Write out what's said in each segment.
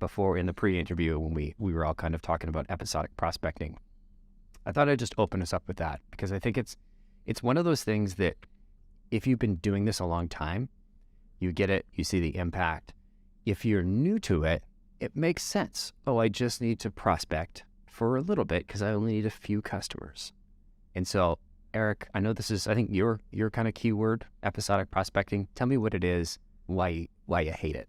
before in the pre-interview when we were all kind of talking about episodic prospecting. I thought I'd just open us up with that because I think it's one of those things that if you've been doing this a long time, you get it, you see the impact. If you're new to it, it makes sense. Oh, I just need to prospect for a little bit because I only need a few customers. And so, Eric, I know this is, I think your kind of keyword, episodic prospecting. Tell me what it is, why you hate it.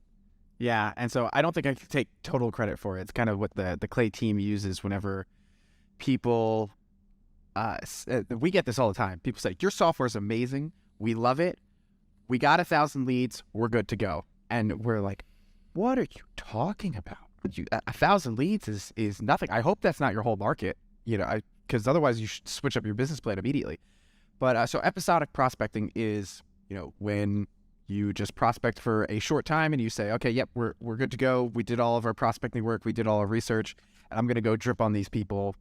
Yeah, and so I don't think I can take total credit for it. It's kind of what the Clay team uses whenever people, we get this all the time. People say, your software is amazing. We love it. We got 1,000 leads. We're good to go. And we're like, what are you talking about? 1,000 leads is nothing. I hope that's not your whole market, because otherwise you should switch up your business plan immediately. But so episodic prospecting is, when you just prospect for a short time and you say, okay, yep, we're good to go. We did all of our prospecting work. We did all our research, and I'm going to go drip on these people.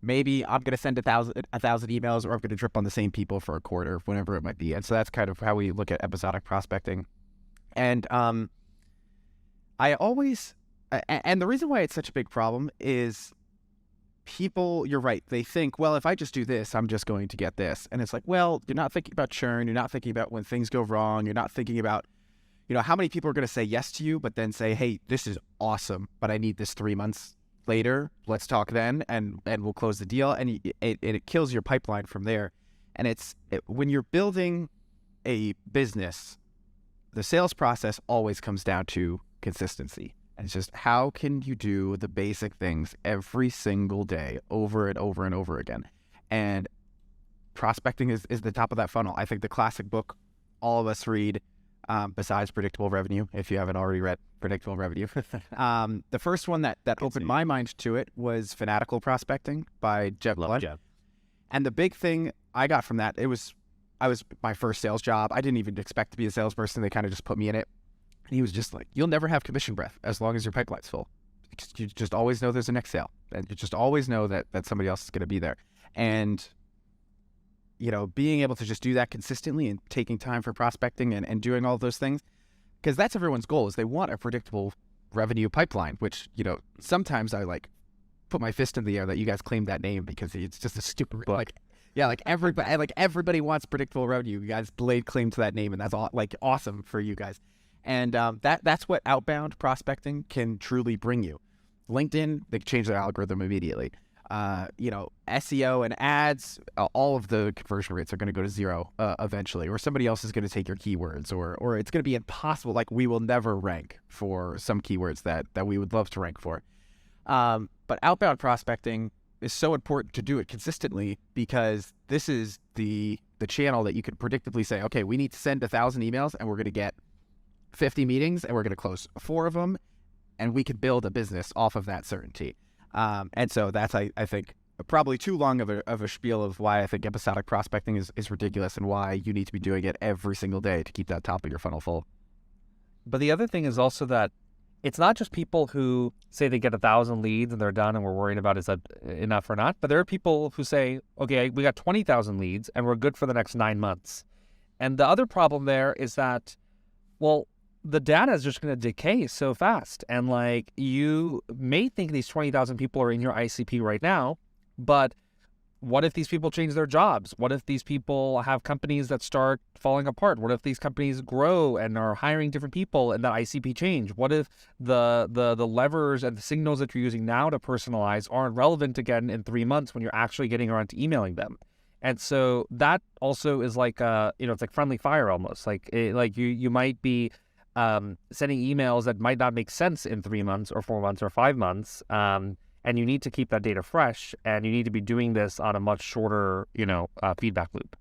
Maybe I'm going to send 1,000 emails, or I'm going to drip on the same people for a quarter, whatever it might be. And so that's kind of how we look at episodic prospecting. And I always, and the reason why it's such a big problem is people, you're right, they think, well, if I just do this, I'm just going to get this. And it's like, well, you're not thinking about churn. You're not thinking about when things go wrong. You're not thinking about, how many people are going to say yes to you, but then say, hey, this is awesome, but I need this 3 months later. Let's talk then, and we'll close the deal. And it kills your pipeline from there. And when you're building a business, the sales process always comes down to consistency. And it's just, how can you do the basic things every single day over and over and over again? And prospecting is the top of that funnel. I think the classic book all of us read, besides Predictable Revenue, if you haven't already read Predictable Revenue, the first one that opened my mind to it was Fanatical Prospecting by Jeb Blunt. And the big thing I got from that, I was my first sales job. I didn't even expect to be a salesperson. They kind of just put me in it. And he was just like, you'll never have commission breath as long as your pipeline's full. You just always know there's a next sale. And you just always know that somebody else is going to be there. And, being able to just do that consistently and taking time for prospecting and doing all those things, because that's everyone's goal, is they want a predictable revenue pipeline, which, sometimes I put my fist in the air that you guys claimed that name because it's just a stupid book. Everybody wants predictable revenue. You guys laid claim to that name, and that's all awesome for you guys. And that's what outbound prospecting can truly bring you. LinkedIn, they change their algorithm immediately. SEO and ads, all of the conversion rates are going to go to zero eventually, or somebody else is going to take your keywords, or it's going to be impossible. We will never rank for some keywords that we would love to rank for. But outbound prospecting is so important to do it consistently, because this is the channel that you can predictably say, okay, we need to send 1,000 emails and we're going to get 50 meetings and we're going to close 4 of them, and we can build a business off of that certainty. And so that's, I think, probably too long of a spiel of why I think episodic prospecting is ridiculous and why you need to be doing it every single day to keep that top of your funnel full. But the other thing is also that it's not just people who say they get 1,000 leads and they're done and we're worrying about is that enough or not. But there are people who say, okay, we got 20,000 leads and we're good for the next 9 months. And the other problem there is that, well, the data is just going to decay so fast. And you may think these 20,000 people are in your ICP right now, but what if these people change their jobs? What if these people have companies that start falling apart? What if these companies grow and are hiring different people and that ICP change? What if the levers and the signals that you're using now to personalize aren't relevant again in 3 months when you're actually getting around to emailing them? And so that also is it's like friendly fire almost. You might be sending emails that might not make sense in 3 months or 4 months or 5 months. And you need to keep that data fresh, and you need to be doing this on a much shorter, feedback loop.